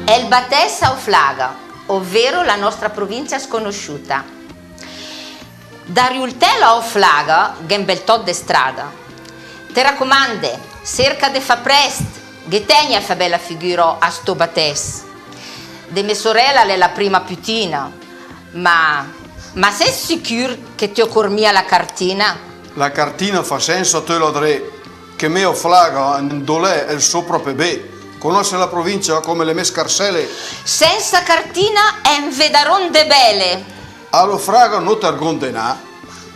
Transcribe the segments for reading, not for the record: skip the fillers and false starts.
Elbatessa o Flaga, ovvero la nostra provincia sconosciuta. Da Riultelo a Flaga, gen bel tot de strada. Te raccomande, cerca de fa prest, che tegna fa bella figura a sto bates. De mia sorella è la prima piutina, ma sei sicuro che ti occormia la cartina? La cartina fa senso, te lo direi, che me o Flaga dov'è il sopra per be. Conosce la provincia come le mie scarselle. Senza cartina è un vedaron de belle. Allo Fraga non ti argondenà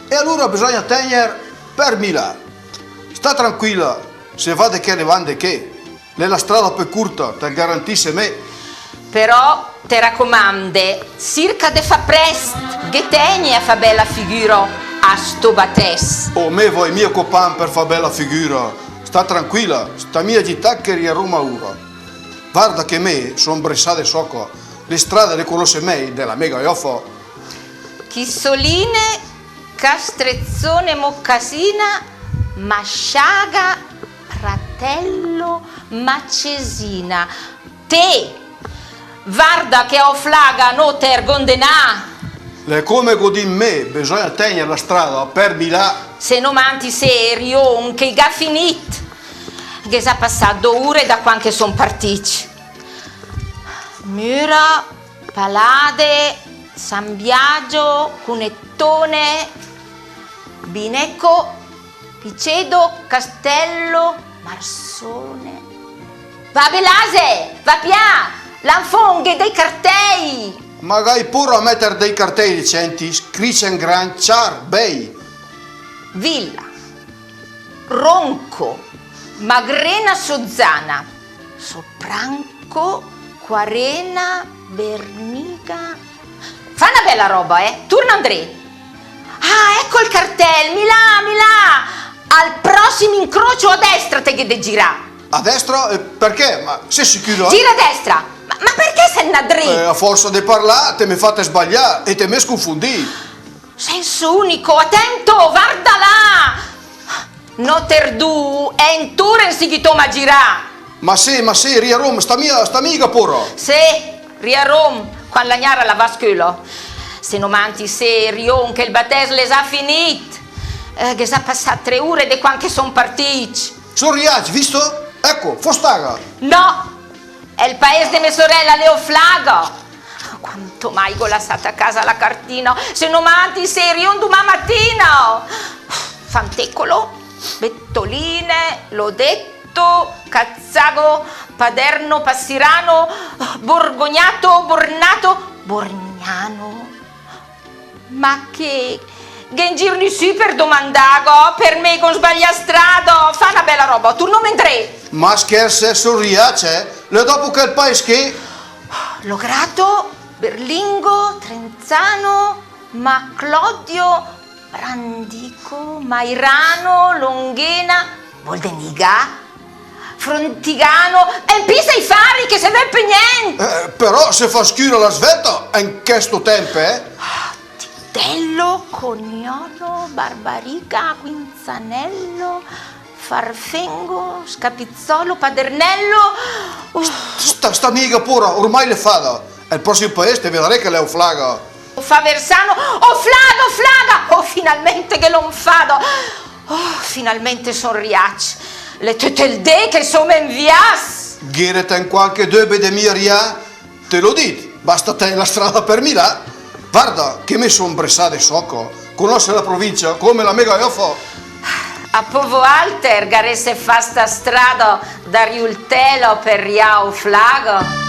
e allora bisogna tenere per Milà. Sta tranquilla, se va de che ne van de che. Nella strada più corta, te garantisce me. Però te raccomande, circa de fa prest, che tegni a fa bella figura a sto bates. O me vuoi mio copan per fa bella figura. Sta tranquilla, sta mia città che ria Roma ora. Guarda che me son bressate socco, le strade le conosce me della mega iofo. Chissoline, Castrezzone, Moccasina, Masciaga, Pratello, Macesina. Te, guarda che ho Flaga, no te ergondenà. Le come godin me, bisogna tenere la strada per Milà. Se non manti serio, che ga finit. Che sa passato ore da quando sono partiti. Mura, Palade, San Biagio, Cunettone, Binecco, Picedo, Castello, Marsone. Va Belase, va Pia, l'anfonghe dei cartei. Magari pure a mettere dei cartelli decenti, scrisse in gran char, bei. Villa, Ronco, Magrena Sozzana, Sopranco, Quarena, Berniga. Fa una bella roba, Turna André. Ah, ecco il cartello, Milà. Al prossimo incrocio a destra te che de girà. A destra? Perché? Ma sei sicuro? Gira a destra. Ma perché sei André? A forza di parlare te mi fate sbagliare e te mi sconfondi. Senso unico, attento, guarda là! Noterdù, è in Turen si chi toma girà. Ma sì, ria Roma, sta mica puro. Sì, ria Roma, quando la gnara la va sculo. Se non manti se rion che il battes les ha finit. Che sa passare 3 ore da quando sono partiti. Sono riaci, visto? Ecco, Fostaga. No, è il paese di mia sorella Leoflaga. Quanto mai ho lasciato a casa la cartina, se non manti serio domani mattina. Fantecolo, Bettoline, Lodetto, Cazzago, Paderno, Passirano, Borgognato, Bornato, Borgnano. Ma che girni su per domandago, per me con sbaglia strada, fa una bella roba, tu non mi andrei. Ma scherzo, sono riace, le dopo che il paese che... Lograto, Berlingo, Trenzano, Maclodio, Brandico, Mairano, Longhena, Boldeniga, Frontigano e Pisa i fari che se ne per niente. Però se fa scuro la svetta in questo tempo, Titello, Cognolo, Barbarica, Quinzanello, Farfengo, Scapizzolo, Padernello. Sta mica pura, ormai le fada. E il prossimo paese te vedrai che le ho Flaga. Faversano, Flaga! Oh, finalmente che l'ho fatto. Oh, finalmente son riaci. Le tetelde che sono invias. Ghirete in qualche dove de mia ria, te lo dite, basta te la strada per Milà. Guarda che mi sono bressate socco. Conosce la provincia come la mega iofo. A Povo Alter garesse fa sta strada da Riultelo per Riao Flago.